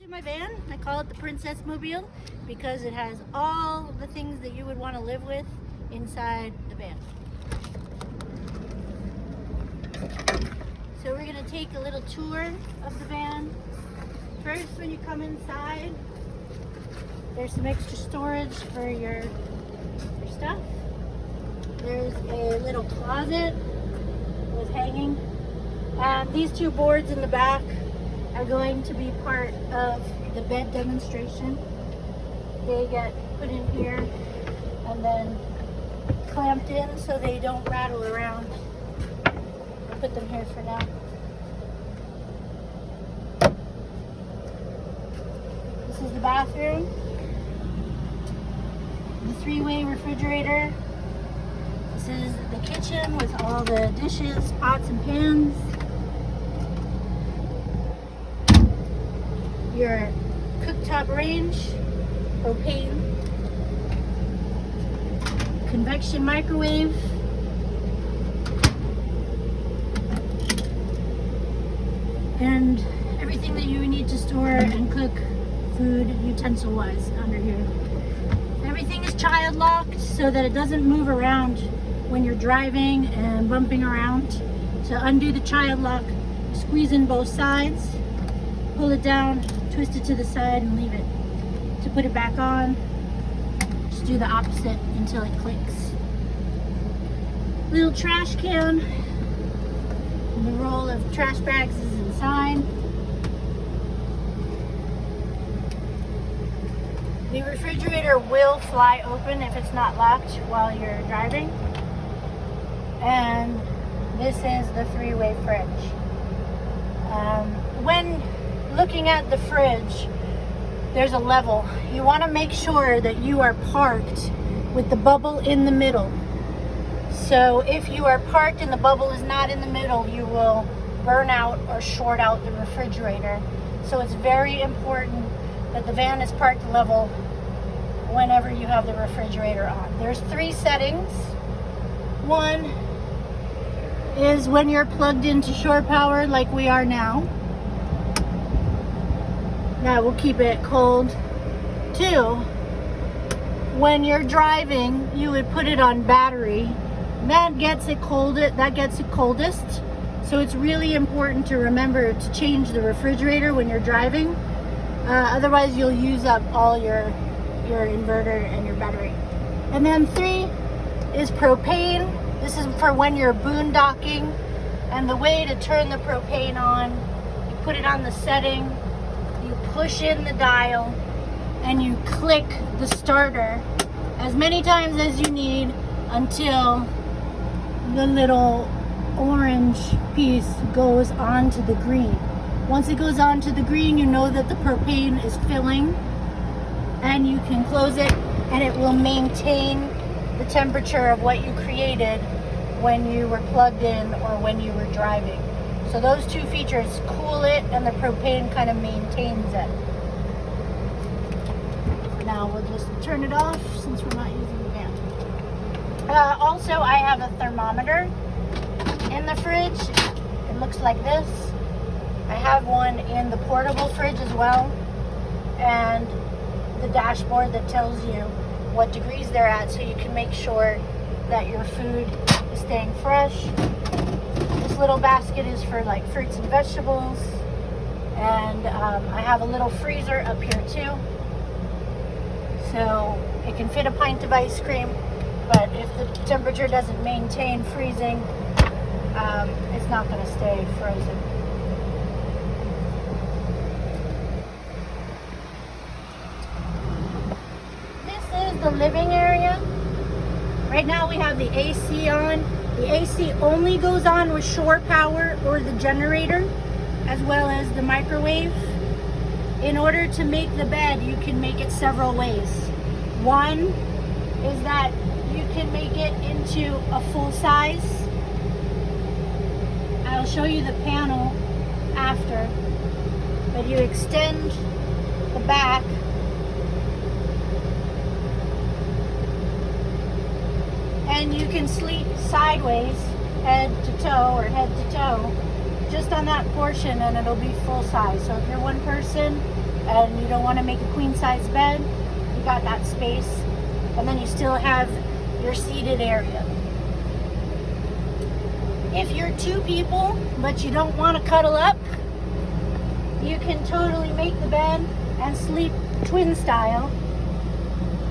To my van, I call it the Princess Mobile because it has all the things that you would want to live with inside the van. So we're going to take a little tour of the van. First, when you come inside, there's some extra storage for your stuff. There's a little closet with hanging. And these two boards in the back are going to be part of the bed demonstration. They get put in here and then clamped in so they don't rattle around. I'll put them here for now. This is the bathroom. The three-way refrigerator. This is the kitchen with all the dishes, pots and pans. Your cooktop range, propane, convection microwave, and everything that you need to store and cook food utensil wise under here. Everything is child locked so that it doesn't move around when you're driving and bumping around. To undo the child lock, squeeze in both sides, pull it down, twist it to the side and leave it. To put it back on, just do the opposite until it clicks. Little trash can. And the roll of trash bags is inside. The refrigerator will fly open if it's not locked while you're driving. And this is the three-way fridge. When looking at the fridge, there's a level. You want to make sure that you are parked with the bubble in the middle. So if you are parked and the bubble is not in the middle, you will burn out or short out the refrigerator. So it's very important that the van is parked level whenever you have the refrigerator on. There's 3 settings. One is when you're plugged into shore power like we are now. That will keep it cold. 2, when you're driving, you would put it on battery. That gets it coldest. So it's really important to remember to change the refrigerator when you're driving. Otherwise, you'll use up all your inverter and your battery. And then 3 is propane. This is for when you're boondocking. And the way to turn the propane on, you put it on the setting, you push in the dial, and you click the starter as many times as you need until the little orange piece goes onto the green. Once it goes onto the green, you know that the propane is filling, and you can close it, and it will maintain the temperature of what you created when you were plugged in or when you were driving. So those 2 features, cool it and the propane kind of maintains it. For now, we'll just turn it off since we're not using the van. Also, I have a thermometer in the fridge. It looks like this. I have one in the portable fridge as well, and the dashboard that tells you what degrees they're at so you can make sure that your food is staying fresh. This little basket is for like fruits and vegetables, and I have a little freezer up here too, so it can fit a pint of ice cream, but if the temperature doesn't maintain freezing, it's not going to stay frozen. The living area. Right now we have the AC on. The AC only goes on with shore power or the generator, as well as the microwave. In order to make the bed, you can make it several ways. One is that you can make it into a full size. I'll show you the panel after, but you extend the back and you can sleep sideways, head to toe or head to toe, just on that portion, and it'll be full size. So if you're one person, and you don't want to make a queen size bed, you got that space. And then you still have your seated area. If you're 2 people, but you don't want to cuddle up, you can totally make the bed and sleep twin style,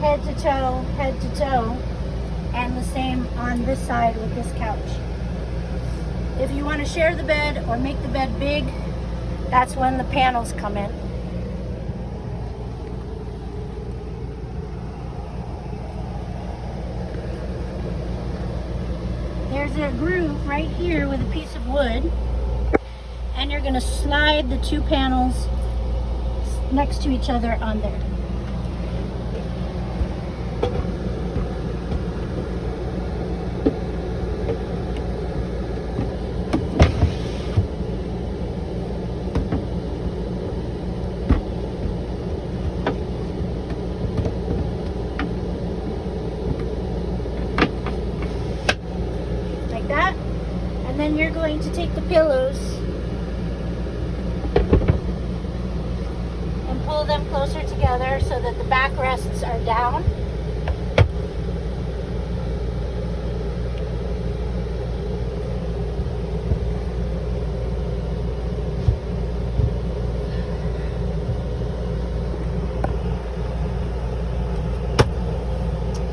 head to toe, and the same on this side with this couch. If you want to share the bed or make the bed big, that's when the panels come in. There's a groove right here with a piece of wood, and you're going to slide the 2 panels next to each other on there. Like that. And then you're going to take the pillows and pull them closer together so that the backrests are down.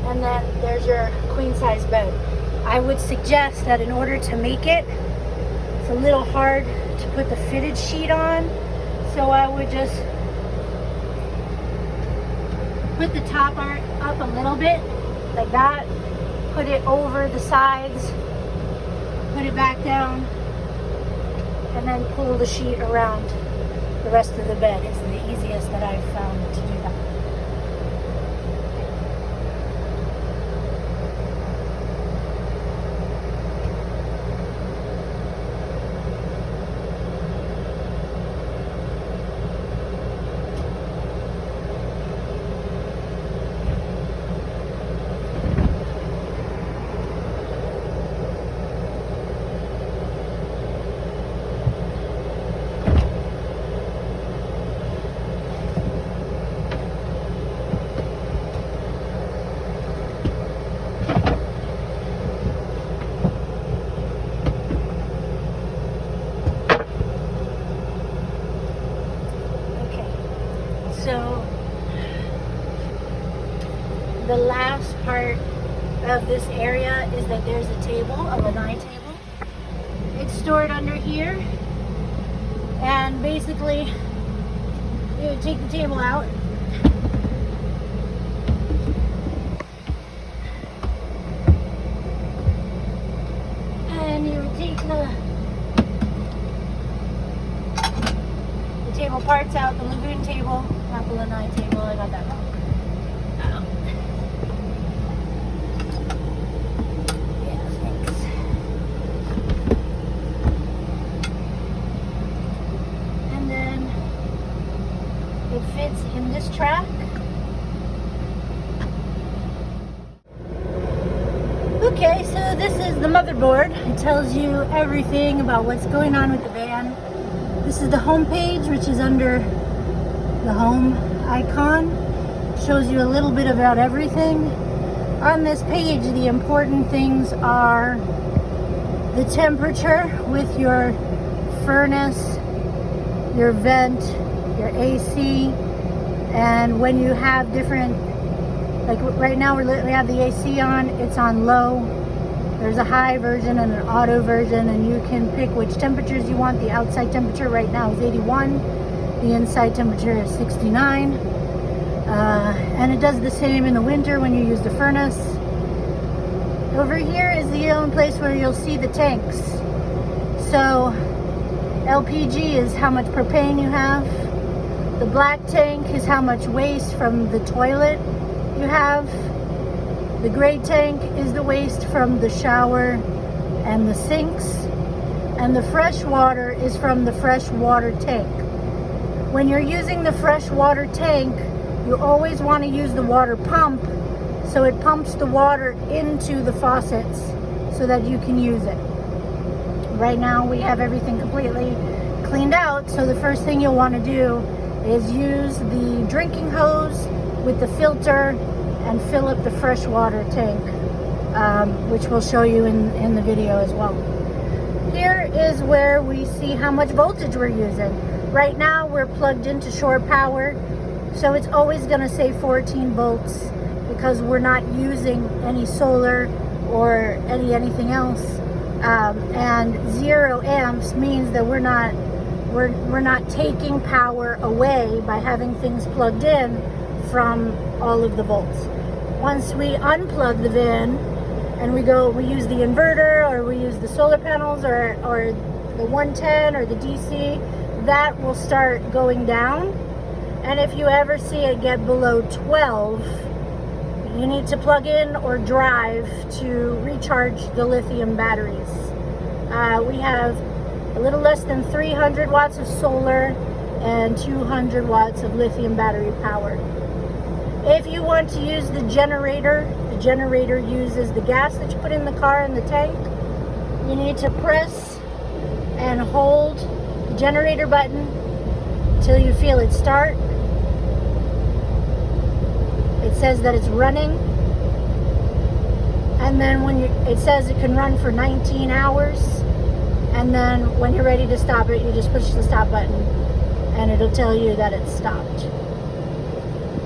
And then there's your queen size bed. I would suggest that in order to make it, it's a little hard to put the fitted sheet on, so I would just put the top part up a little bit, like that, put it over the sides, put it back down, and then pull the sheet around the rest of the bed. It's the easiest that I've found to do that. So the last part of this area is that there's a table, a lanai table. It's stored under here, and basically you would take the table out, and you would take the table parts out, the lagoon table, not the lanai table, I got that wrong. Yeah, thanks. And then it fits in this track. Okay, so this is the motherboard. It tells you everything about what's going on with the van. This is the home page, which is under the home icon. It shows you a little bit about everything. On this page, the important things are the temperature with your furnace, your vent, your AC, and when you have different, like right now we have the AC on, it's on low. There's a high version and an auto version, and you can pick which temperatures you want. The outside temperature right now is 81. The inside temperature is 69. And it does the same in the winter when you use the furnace. Over here is the only place where you'll see the tanks. So LPG is how much propane you have. The black tank is how much waste from the toilet you have. The gray tank is the waste from the shower and the sinks. And the fresh water is from the fresh water tank. When you're using the fresh water tank, you always want to use the water pump, so it pumps the water into the faucets so that you can use it. Right now we have everything completely cleaned out, so the first thing you'll want to do is use the drinking hose with the filter and fill up the fresh water tank, which we'll show you in the video as well. Here is where we see how much voltage we're using. Right now we're plugged into shore power, so it's always going to say 14 volts because we're not using any solar or anything else. And 0 amps means that we're not taking power away by having things plugged in from all of the volts. Once we unplug the van and we use the inverter, or we use the solar panels, or the 110 or the DC, that will start going down. And if you ever see it get below 12, you need to plug in or drive to recharge the lithium batteries. We have a little less than 300 watts of solar and 200 watts of lithium battery power. If you want to use the generator uses the gas that you put in the car in the tank. You need to press and hold the generator button until you feel it start. It says that it's running, and then it says it can run for 19 hours, and then when you're ready to stop it, you just push the stop button and it'll tell you that it's stopped.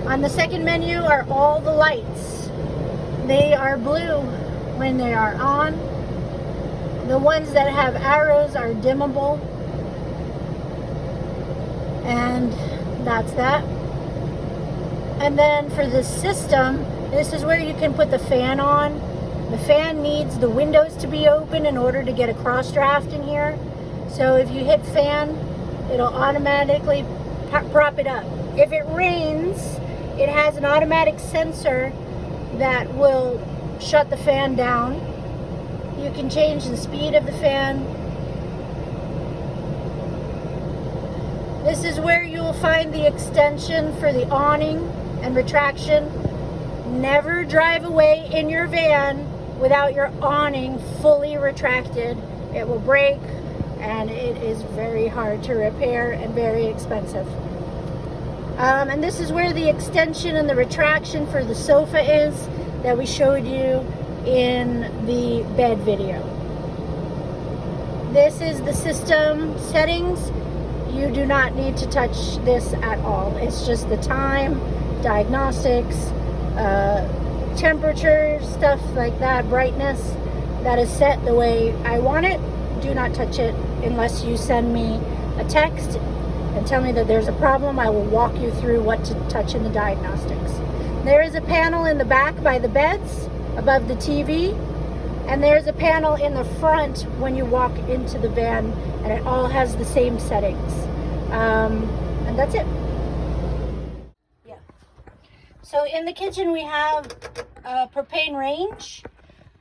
On the second menu are all the lights. They are blue when they are on. The ones that have arrows are dimmable, and that's that. And then for the system, this is where you can put the fan on. The fan needs the windows to be open in order to get a cross draft in here. So if you hit fan, it'll automatically prop it up. If it rains, it has an automatic sensor that will shut the fan down. You can change the speed of the fan. This is where you will find the extension for the awning and retraction. Never drive away in your van without your awning fully retracted. It will break, and it is very hard to repair and very expensive. And this is where the extension and the retraction for the sofa is that we showed you in the bed video. This is the system settings. You do not need to touch this at all. It's just the time, diagnostics, temperature, stuff like that, brightness. That is set the way I want it. Do not touch it unless you send me a text and tell me that there's a problem. I will walk you through what to touch in the diagnostics. There is a panel in the back by the beds above the TV, and there's a panel in the front when you walk into the van, and it all has the same settings. And that's it. Yeah. So in the kitchen we have a propane range.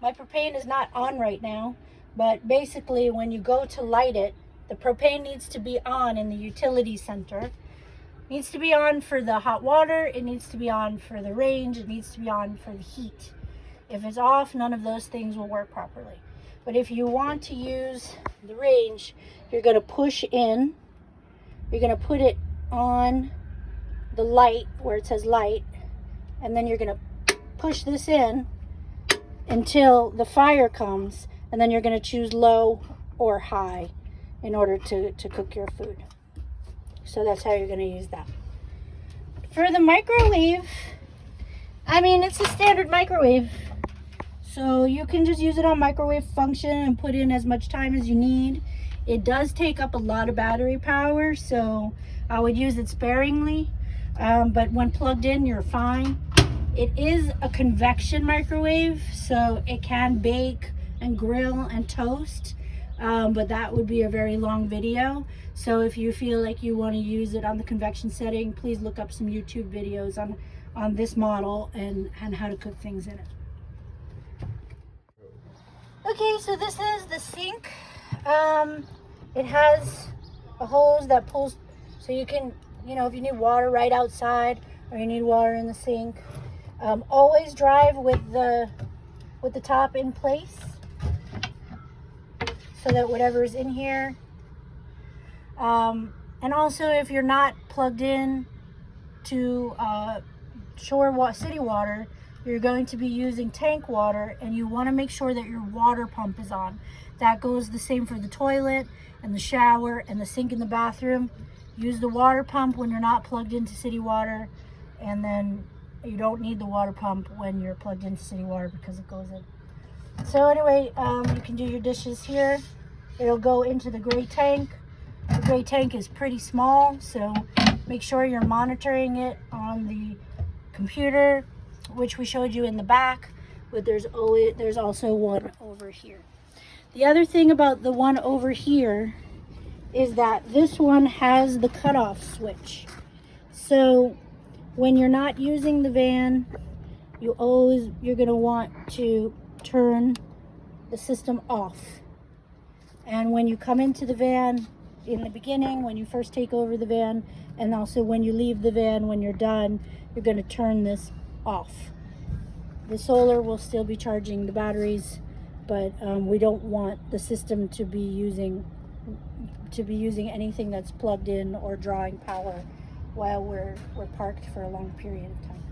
My propane is not on right now, but basically when you go to light it, the propane needs to be on in the utility center. It needs to be on for the hot water, it needs to be on for the range, it needs to be on for the heat. If it's off, none of those things will work properly. But if you want to use the range, you're going to push in, you're going to put it on the light where it says light, and then you're going to push this in until the fire comes, and then you're going to choose low or high in order to cook your food. So that's how you're going to use that. For the microwave, I mean, it's a standard microwave. So you can just use it on microwave function and put in as much time as you need. It does take up a lot of battery power, so I would use it sparingly. But when plugged in, you're fine. It is a convection microwave, so it can bake and grill and toast. But that would be a very long video. So if you feel like you want to use it on the convection setting, please look up some YouTube videos on this model and how to cook things in it. Okay, so this is the sink. It has a hose that pulls, so you can, if you need water right outside or you need water in the sink, always drive with the top in place so that whatever is in here And also, if you're not plugged in to city water, you're going to be using tank water, and you want to make sure that your water pump is on. That goes the same for the toilet and the shower and the sink in the bathroom. Use the water pump when you're not plugged into city water, and then you don't need the water pump when you're plugged into city water because it goes in. So anyway, you can do your dishes here. It'll go into the gray tank. The gray tank is pretty small, so make sure you're monitoring it on the computer, which we showed you in the back, but there's also one over here. The other thing about the one over here is that this one has the cutoff switch. So when you're not using the van, you're going to want to turn the system off. And when you come into the van, in the beginning, when you first take over the van, and also when you leave the van, when you're done, you're going to turn this off. The solar will still be charging the batteries, but we don't want the system to be using anything that's plugged in or drawing power while we're parked for a long period of time.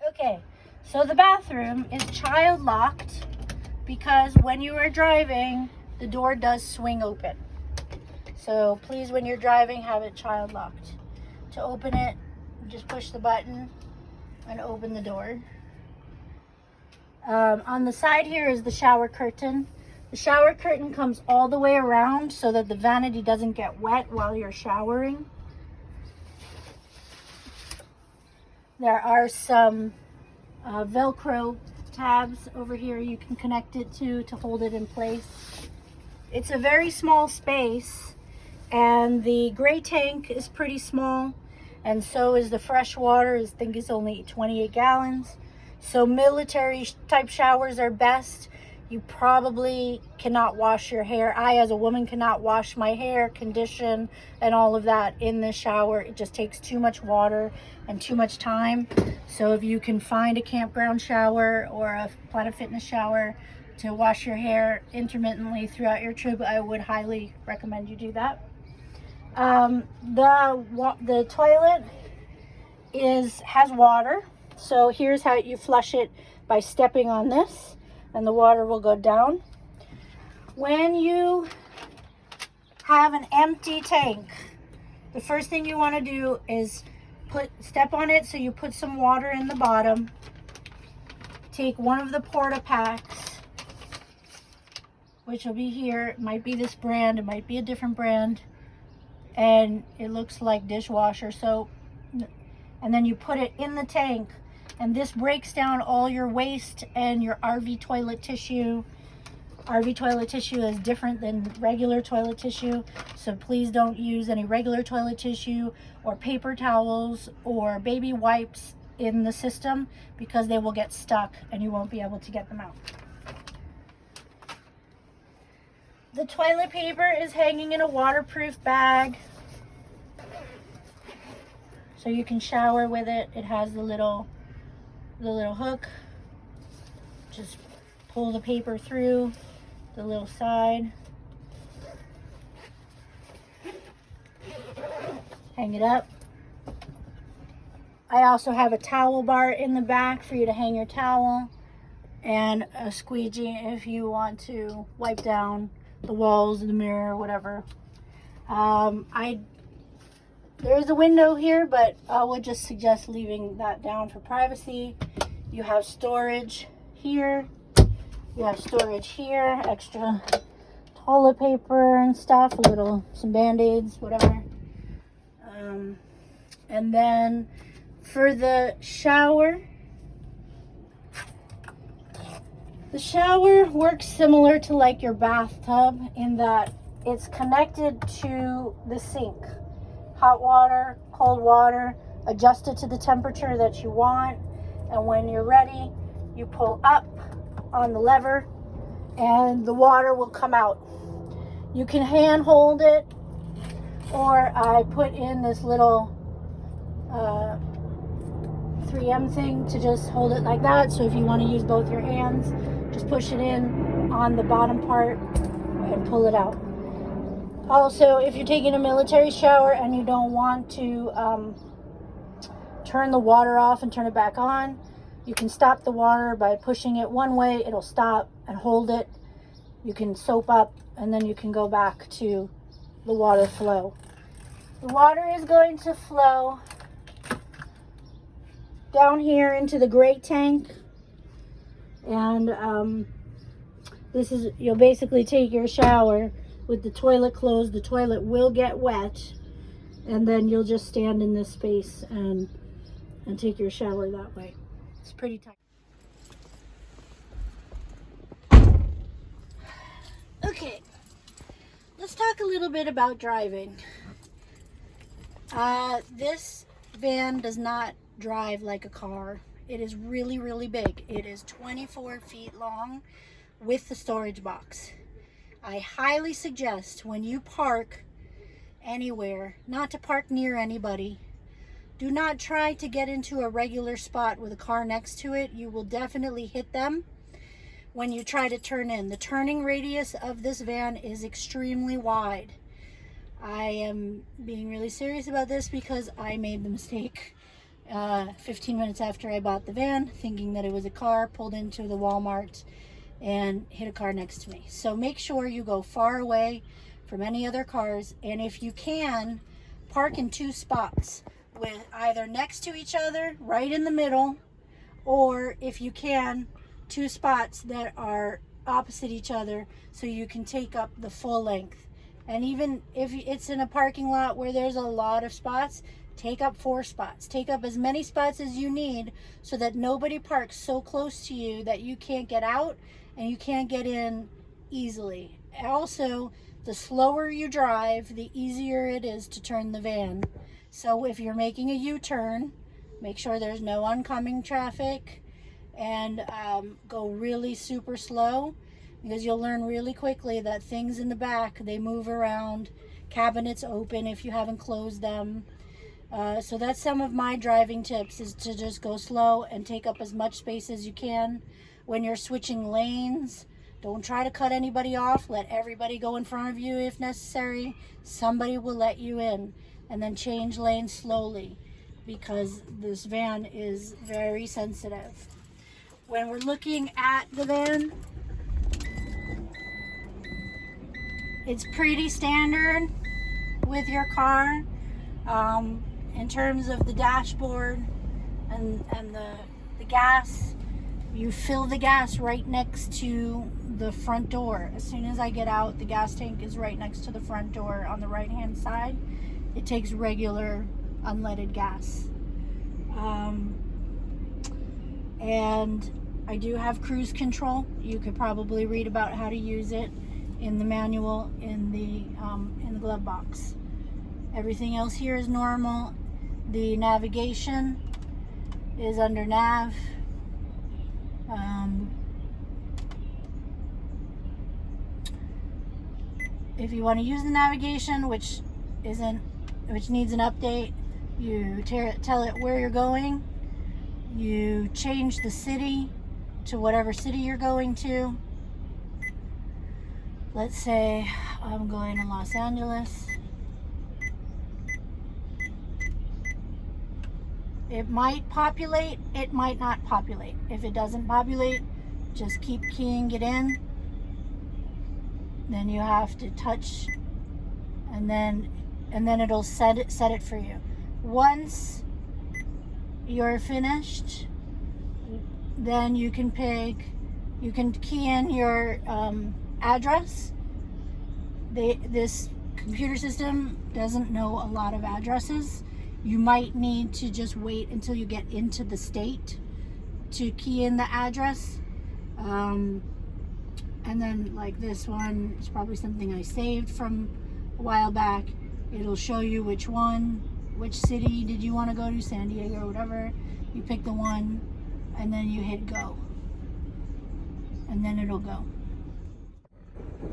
Okay, so the bathroom is child locked because when you are driving, the door does swing open. So please, when you're driving, have it child locked. To open it, just push the button and open the door. On the side here is the shower curtain. The shower curtain comes all the way around so that the vanity doesn't get wet while you're showering. There are some Velcro tabs over here you can connect it to hold it in place. It's a very small space, and the gray tank is pretty small, and so is the fresh water. I think it's only 28 gallons. So military type showers are best. You probably cannot wash your hair. I, as a woman, cannot wash my hair, condition, and all of that in the shower. It just takes too much water and too much time. So if you can find a campground shower or a Planet Fitness shower to wash your hair intermittently throughout your trip, I would highly recommend you do that. The toilet has water. So here's how you flush it: by stepping on this, and the water will go down. When you have an empty tank, the first thing you want to do is step on it. So you put some water in the bottom, take one of the porta packs, which will be here. It might be this brand, it might be a different brand, and it looks like dishwasher soap, and then you put it in the tank. And this breaks down all your waste and your RV toilet tissue. RV toilet tissue is different than regular toilet tissue, so please don't use any regular toilet tissue or paper towels or baby wipes in the system, because they will get stuck and you won't be able to get them out. The toilet paper is hanging in a waterproof bag, so you can shower with it. It has the little hook. Just pull the paper through the little side, hang it up. I also have a towel bar in the back for you to hang your towel, and a squeegee if you want to wipe down the walls, the mirror, whatever. There is a window here, but I would just suggest leaving that down for privacy. You have storage here. You have storage here, extra toilet paper and stuff, some Band-Aids, whatever. And then for the shower works similar to like your bathtub in that it's connected to the sink. Hot water, cold water, adjust it to the temperature that you want, and when you're ready, you pull up on the lever and the water will come out. You can hand hold it, or I put in this little 3M thing to just hold it like that. So if you want to use both your hands, just push it in on the bottom part and pull it out. Also, if you're taking a military shower and you don't want to turn the water off and turn it back on, you can stop the water by pushing it one way. It'll stop, and hold it. You can soap up, and then you can go back to the water flow. The water is going to flow down here into the gray tank, and this is, you'll basically take your shower with the toilet closed. The toilet will get wet, and then you'll just stand in this space and take your shower that way. It's pretty tight. Okay, let's talk a little bit about driving. This van does not drive like a car. It is really, really big. It is 24 feet long with the storage box. I highly suggest when you park anywhere, not to park near anybody. Do not try to get into a regular spot with a car next to it. You will definitely hit them when you try to turn in. The turning radius of this van is extremely wide. I am being really serious about this because I made the mistake 15 minutes after I bought the van, thinking that it was a car, pulled into the Walmart and hit a car next to me. So make sure you go far away from any other cars, and if you can, park in 2 spots, with either next to each other, right in the middle, or if you can, 2 spots that are opposite each other so you can take up the full length. And even if it's in a parking lot where there's a lot of spots, take up 4 spots. Take up as many spots as you need so that nobody parks so close to you that you can't get out and you can't get in easily. Also, the slower you drive, the easier it is to turn the van. So if you're making a U-turn, make sure there's no oncoming traffic, and go really super slow, because you'll learn really quickly that things in the back, they move around, cabinets open if you haven't closed them. So that's some of my driving tips, is to just go slow and take up as much space as you can. When you're switching lanes, don't try to cut anybody off. Let everybody go in front of you if necessary. Somebody will let you in. And then change lanes slowly, because this van is very sensitive. When we're looking at the van, it's pretty standard with your car in terms of the dashboard and the gas. You fill the gas right next to the front door. As soon as I get out, the gas tank is right next to the front door on the right hand side. It takes regular unleaded gas. And I do have cruise control. You could probably read about how to use it in the manual in the glove box. Everything else here is normal. The navigation is under nav. If you want to use the navigation, which needs an update, you tell it where you're going. You change the city to whatever city you're going to. Let's say I'm going to Los Angeles. It might populate, it might not populate. If it doesn't populate, just keep keying it in. Then you have to touch, and then it'll set it for you. Once you're finished, then you can key in your address. This computer system doesn't know a lot of addresses. You might need to just wait until you get into the state to key in the address. And then, like this one, it's probably something I saved from a while back. It'll show you which city did you want to go to, San Diego or whatever. You pick the one, and then you hit go. And then it'll go.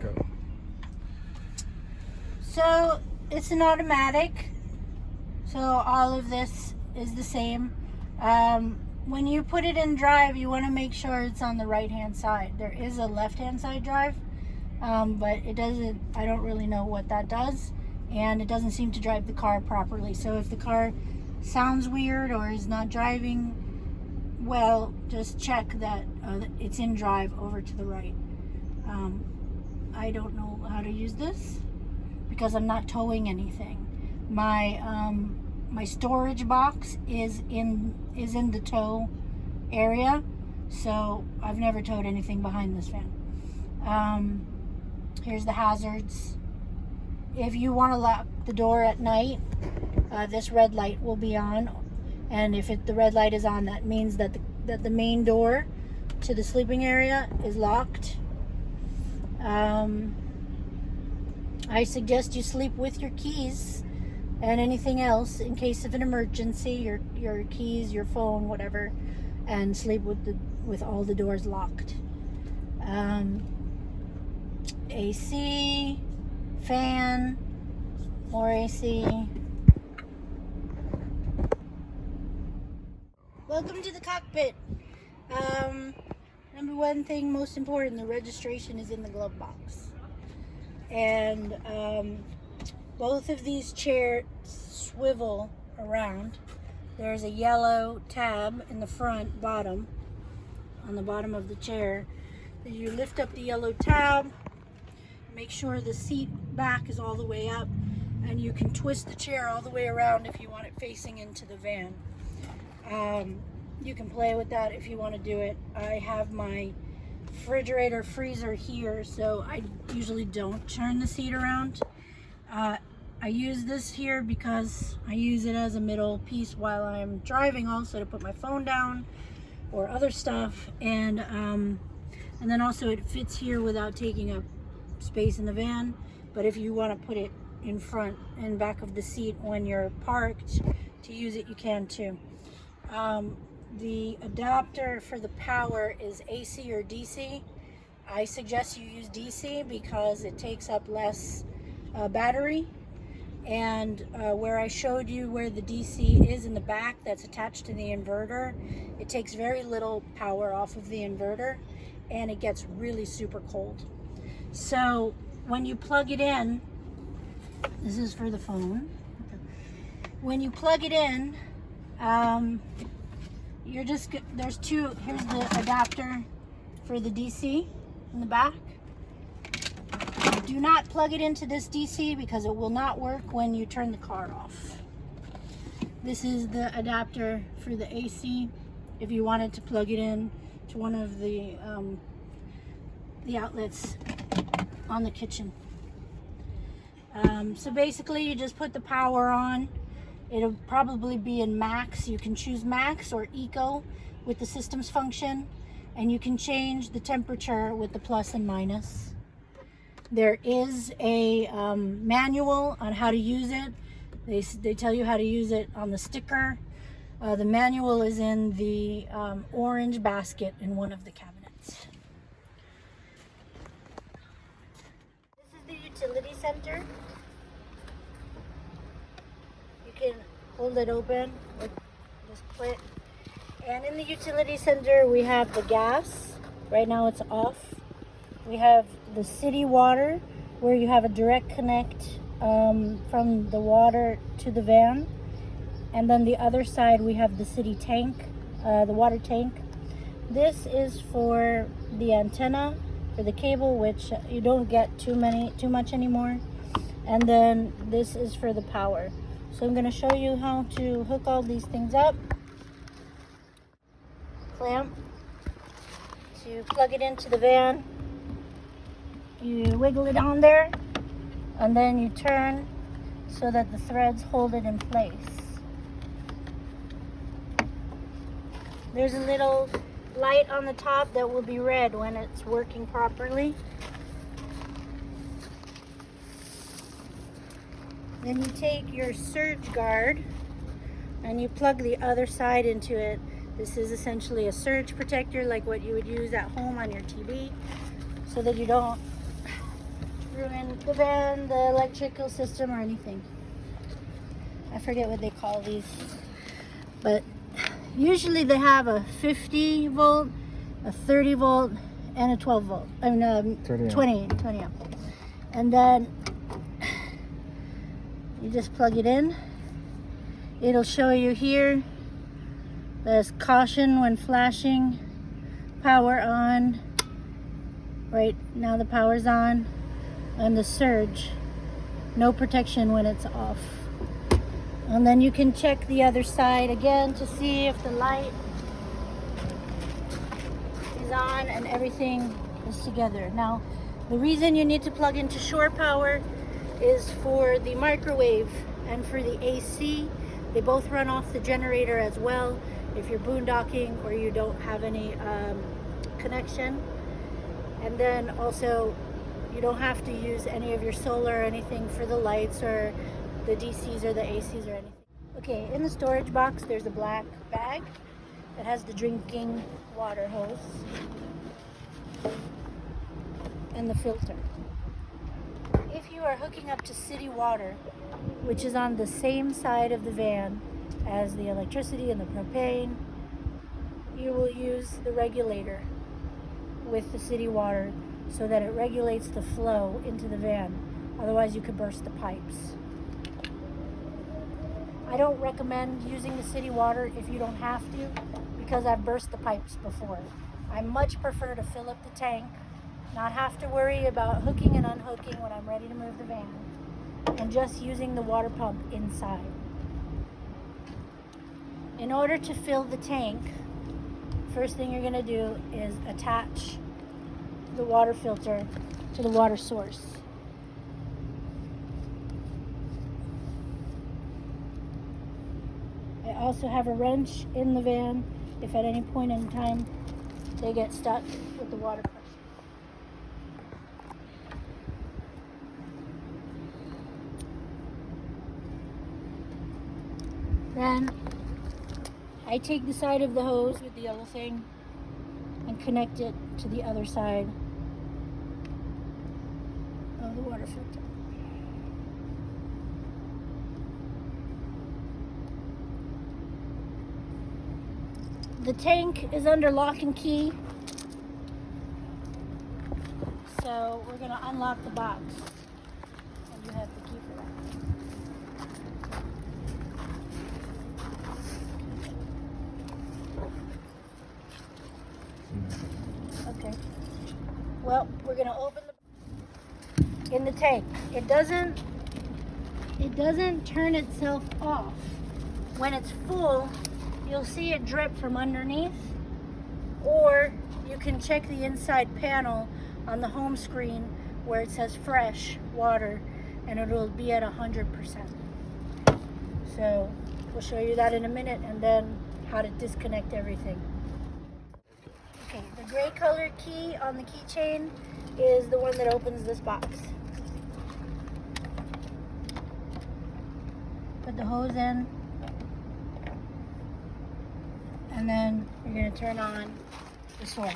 Go. So, it's an automatic. So all of this is the same. When you put it in drive, you want to make sure it's on the right hand side. There is a left hand side drive, but it doesn't, I don't really know what that does, and it doesn't seem to drive the car properly. So if the car sounds weird or is not driving well, just check that it's in drive over to the right. I don't know how to use this because I'm not towing anything. My storage box is in the tow area, so I've never towed anything behind this van. Here's the hazards. If you want to lock the door at night, this red light will be on, and if the red light is on, that means that the main door to the sleeping area is locked. I suggest you sleep with your keys and anything else in case of an emergency, your keys, your phone, whatever, and sleep with all the doors locked. AC, fan, more AC. Welcome to the cockpit. Number one thing, most important, the registration is in the glove box. And both of these chairs swivel around. There's a yellow tab in the front bottom, on the bottom of the chair. You lift up the yellow tab, make sure the seat back is all the way up, and you can twist the chair all the way around if you want it facing into the van. You can play with that if you want to do it. I have my refrigerator freezer here, so I usually don't turn the seat around. I use this here because I use it as a middle piece while I'm driving, also to put my phone down or other stuff, and then also it fits here without taking up space in the van. But if you want to put it in front and back of the seat when you're parked to use it, you can too. The adapter for the power is AC or DC. I suggest you use DC because it takes up less battery, and where I showed you where the DC is in the back that's attached to the inverter, it takes very little power off of the inverter and it gets really super cold. So when you plug it in, this is for the phone. When you plug it in, there's two, here's the adapter for the DC in the back. Do not plug it into this DC because it will not work when you turn the car off. This is the adapter for the AC if you wanted to plug it in to one of the outlets on the kitchen. So basically you just put the power on. It'll probably be in max. You can choose max or eco with the system's function, and you can change the temperature with the plus and minus. There is a manual on how to use it. They tell you how to use it on the sticker. The manual is in the orange basket in one of the cabinets. This is the utility center. You can hold it open with this clip. And in the utility center, we have the gas. Right now it's off. We have the city water, where you have a direct connect from the water to the van. And then the other side, we have the city tank, the water tank. This is for the antenna, for the cable, which you don't get too much anymore. And then this is for the power. So I'm going to show you how to hook all these things up. Clamp to plug it into the van. You wiggle it on there, and then you turn so that the threads hold it in place. There's a little light on the top that will be red when it's working properly. Then you take your surge guard and you plug the other side into it. This is essentially a surge protector like what you would use at home on your TV, so that you don't ruin the van, the electrical system, or anything. I forget what they call these, but usually they have a 50 volt, a 30 volt, and a 12 volt. I mean, 20 amp. 20 amp. And then you just plug it in. It'll show you here. There's caution when flashing, power on. Right now the power's on, and the surge. No protection when it's off. And then you can check the other side again to see if the light is on and everything is together. Now, the reason you need to plug into shore power is for the microwave and for the AC. They both run off the generator as well if you're boondocking or you don't have any connection. And then also, you don't have to use any of your solar or anything for the lights or the DCs or the ACs or anything. Okay, in the storage box, there's a black bag that has the drinking water hose and the filter. If you are hooking up to city water, which is on the same side of the van as the electricity and the propane, you will use the regulator with the city water so that it regulates the flow into the van. Otherwise, you could burst the pipes. I don't recommend using the city water if you don't have to, because I've burst the pipes before. I much prefer to fill up the tank, not have to worry about hooking and unhooking when I'm ready to move the van, and just using the water pump inside. In order to fill the tank, first thing you're gonna do is attach the water filter to the water source. I also have a wrench in the van if at any point in time they get stuck with the water pressure. Then I take the side of the hose with the yellow thing and connect it to the other side of the water filter. The tank is under lock and key, so we're going to unlock the box, and you have the key for that. Okay. Well, we're going to open the in the tank. It doesn't turn itself off. When it's full, you'll see it drip from underneath, or you can check the inside panel on the home screen where it says fresh water, and it'll be at 100%. So we'll show you that in a minute, and then how to disconnect everything. Okay, the gray colored key on the keychain is the one that opens this box. Put the hose in, and then you're going to turn on the source.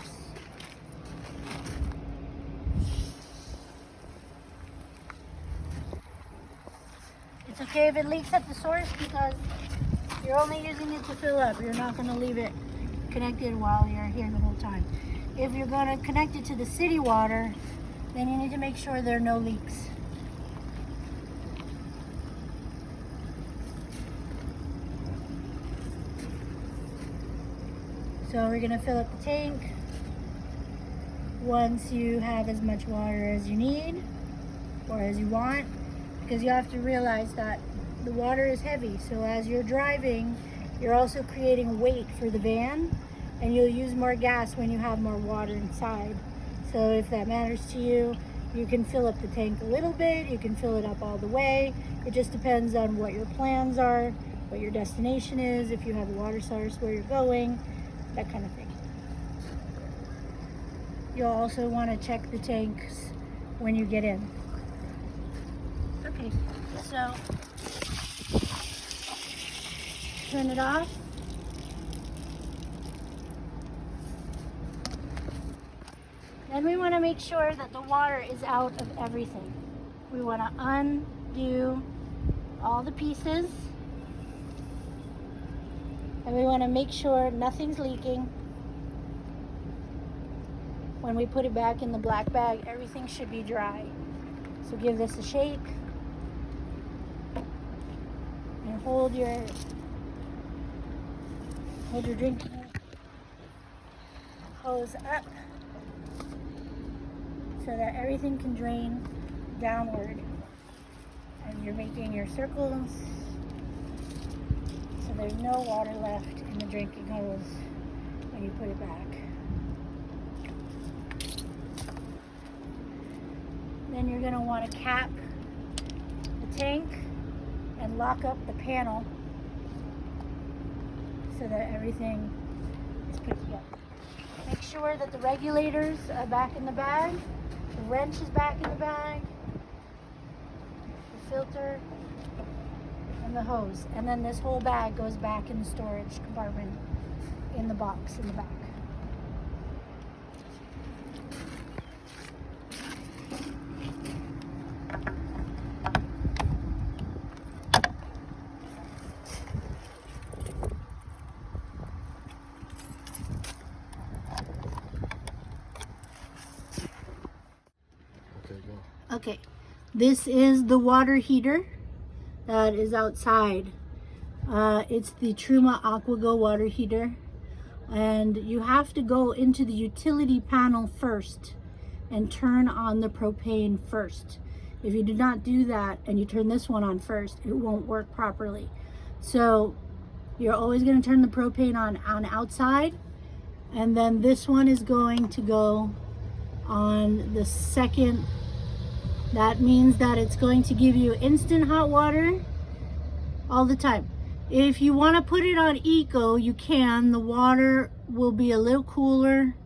It's okay if it leaks at the source because you're only using it to fill up. You're not going to leave it connected while you're here the whole time. If you're going to connect it to the city water, then you need to make sure there are no leaks. So we're going to fill up the tank once you have as much water as you need or as you want, because you have to realize that the water is heavy. So as you're driving, you're also creating weight for the van, and you'll use more gas when you have more water inside. So if that matters to you, you can fill up the tank a little bit, you can fill it up all the way. It just depends on what your plans are, what your destination is, if you have a water source where you're going, that kind of thing. You'll also want to check the tanks when you get in. Okay, so turn it off. Then we want to make sure that the water is out of everything. We want to undo all the pieces. And we want to make sure nothing's leaking. when we put it back in the black bag, everything should be dry. So give this a shake and hold your drinking hose up so that everything can drain downward as you're making your circles, so there's no water left in the drinking hose when you put it back. Then you're going to want to cap the tank and lock up the panel so that everything is put together. Make sure that the regulators are back in the bag, the wrench is back in the bag, the filter, and the hose. And then this whole bag goes back in the storage compartment in the box in the back. Okay, go. Okay, this is the water heater that is outside. It's the Truma AquaGo water heater, and you have to go into the utility panel first and turn on the propane first. If you do not do that and you turn this one on first, it won't work properly. So you're always going to turn the propane on outside, and then this one is going to go on the second. That means that it's going to give you instant hot water all the time. If you want to put it on eco, you can. The water will be a little cooler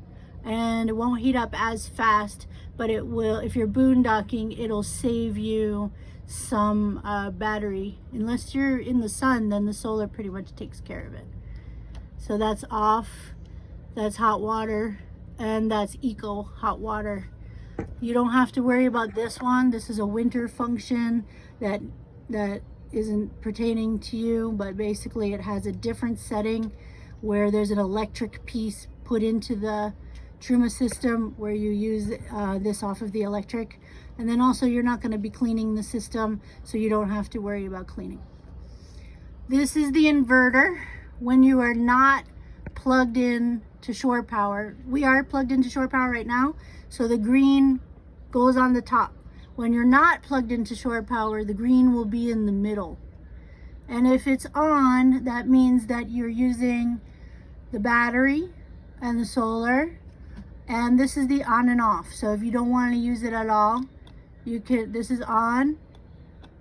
and it won't heat up as fast, but it will, if you're boondocking, it'll save you some battery. Unless you're in the sun, then the solar pretty much takes care of it. So that's off, that's hot water, and that's eco hot water. You don't have to worry about this one. This is a winter function that isn't pertaining to you, but basically it has a different setting where there's an electric piece put into the Truma system where you use this off of the electric. And then also you're not going to be cleaning the system, so you don't have to worry about cleaning. This is the inverter when you are not plugged in to shore power. We are plugged into shore power right now, so the green goes on the top. When you're not plugged into shore power, the green will be in the middle. And if it's on, that means that you're using the battery and the solar, and this is the on and off. So if you don't want to use it at all, you can, this is on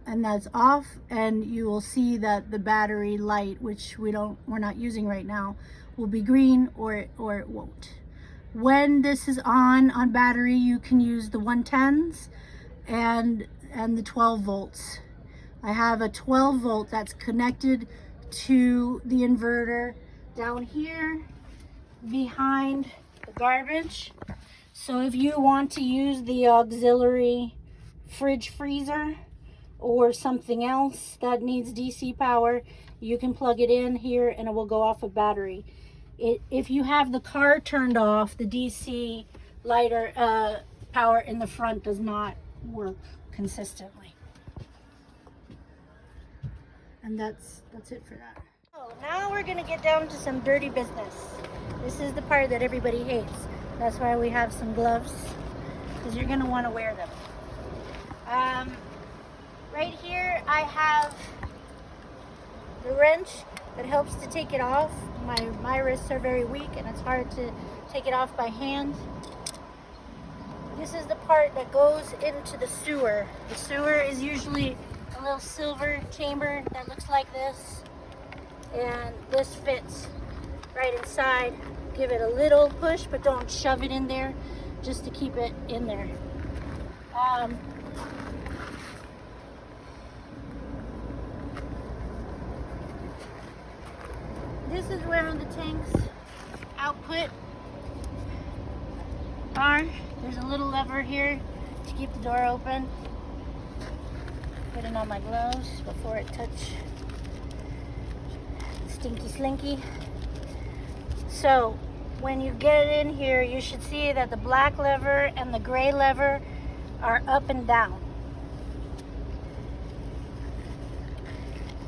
and that's off, and you will see that the battery light, which we're not using right now, will be green or it won't. When this is on battery, you can use the 110s and the 12 volts. I have a 12 volt that's connected to the inverter down here behind the garbage. So if you want to use the auxiliary fridge freezer or something else that needs DC power, you can plug it in here and it will go off a battery. If you have the car turned off, the DC lighter power in the front does not work consistently. And that's it for that. So now we're gonna get down to some dirty business. This is the part that everybody hates. That's why we have some gloves, because you're gonna want to wear them. Right here I have the wrench that helps to take it off. My wrists are very weak and it's hard to take it off by hand. This is the part that goes into the sewer. The sewer is usually a little silver chamber that looks like this, and this fits right inside. Give it a little push, but don't shove it in there, just to keep it in there. This is where the tank's output are. There's a little lever here to keep the door open. Putting on my gloves before it touch stinky slinky. So when you get in here, you should see that the black lever and the gray lever are up and down.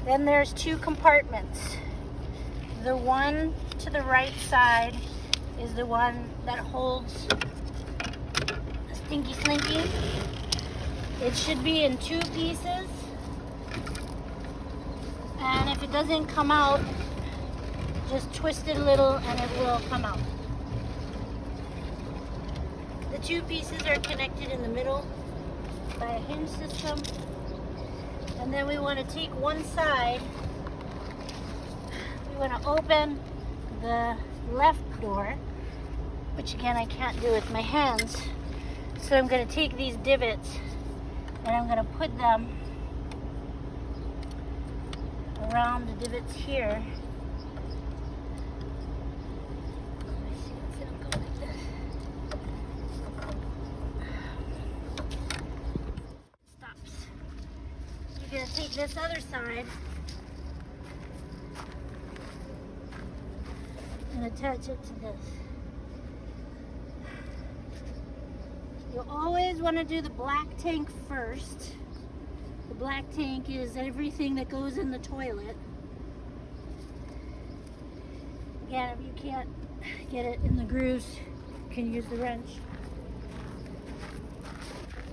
Then there's two compartments. The one to the right side is the one that holds the Stinky Slinky. It should be in two pieces. And if it doesn't come out, just twist it a little and it will come out. The two pieces are connected in the middle by a hinge system. And then we want to take one side. We want to open the left door, which again I can't do with my hands. So I'm going to take these divots and I'm going to put them around the divots here. Stops. You're going to take this other side and attach it to this. You always want to do the black tank first. The black tank is everything that goes in the toilet. Again, if you can't get it in the grooves, you can use the wrench.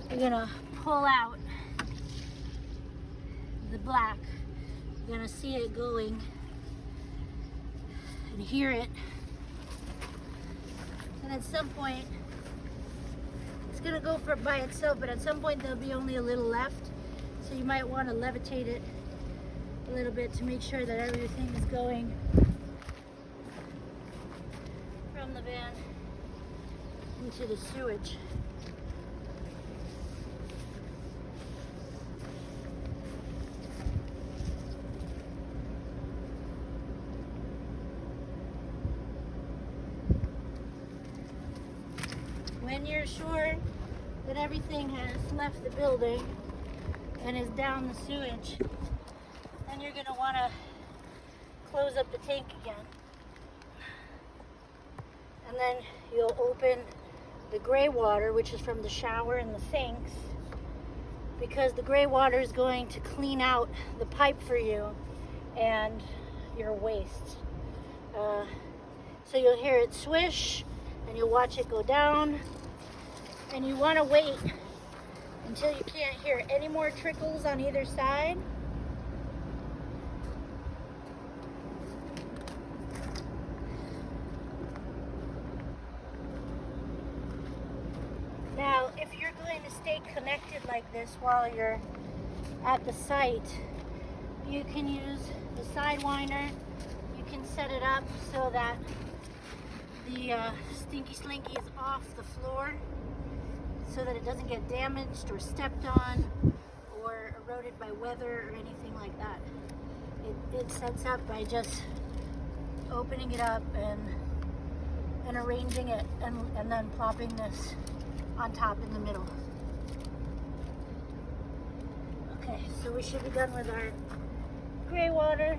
You're gonna pull out the black. You're gonna see it going and hear it. And at some point, it's gonna go for by itself, but at some point there'll be only a little left. So you might want to levitate it a little bit to make sure that everything is going from the van into the sewage. When you're sure that everything has left the building and is down the sewage, then you're going to want to close up the tank again. And then you'll open the gray water, which is from the shower and the sinks, because the gray water is going to clean out the pipe for you and your waste. So you'll hear it swish and you'll watch it go down, and you want to wait until you can't hear any more trickles on either side. Now, if you're going to stay connected like this while you're at the site, you can use the Sidewinder. You can set it up so that the Stinky Slinky is off the floor, so that it doesn't get damaged or stepped on or eroded by weather or anything like that. It sets up by just opening it up and arranging it and then plopping this on top in the middle. Okay, so we should be done with our gray water.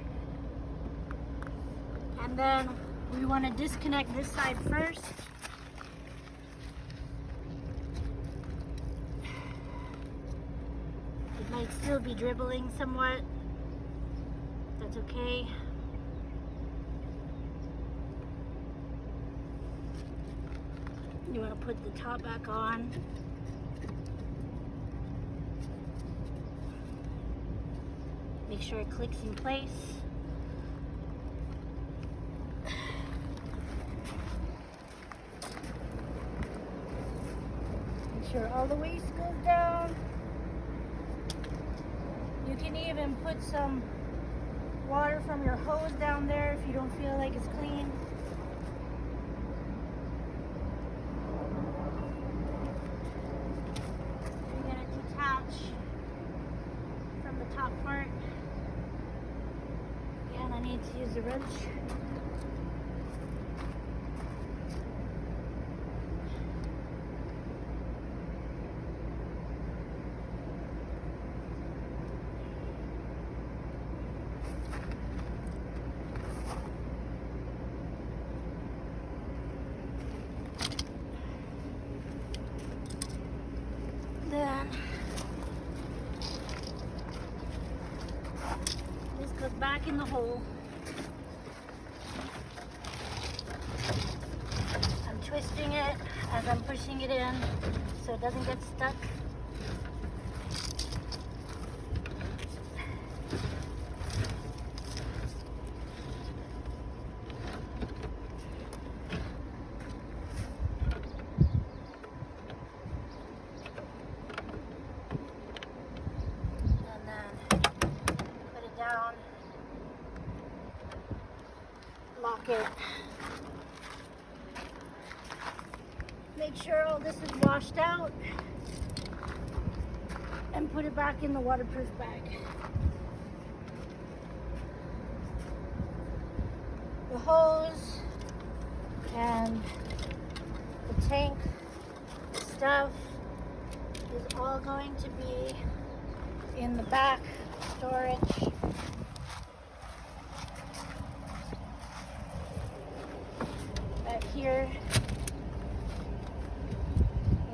And then we want to disconnect this side first. It might still be dribbling somewhat. That's okay. You want to put the top back on. Make sure it clicks in place. Make sure all the waste goes down. You can even put some water from your hose down there if you don't feel like it's clean. You're going to detach from the top part. Again, I need to use a wrench. back in the hole. I'm twisting it as I'm pushing it in so it doesn't get stuck. Down, lock it, make sure all this is washed out, and put it back in the waterproof bag. The hose and the tank stuff is all going to be in the back storage. Back here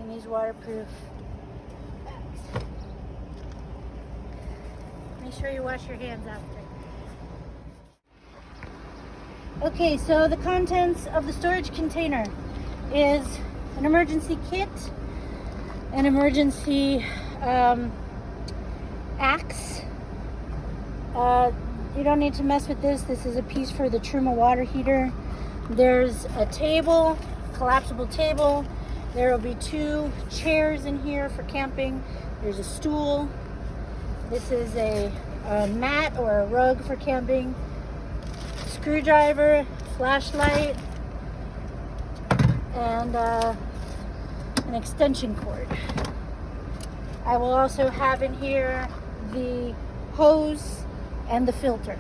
in these waterproof bags. Make sure you wash your hands after. Okay, so the contents of the storage container is an emergency kit, an emergency axe. You don't need to mess with this. This is a piece for the Truma water heater. There's a table, collapsible table. There will be 2 chairs in here for camping. There's a stool. This is a mat or a rug for camping. Screwdriver, flashlight, and an extension cord. I will also have in here the hose and the filter.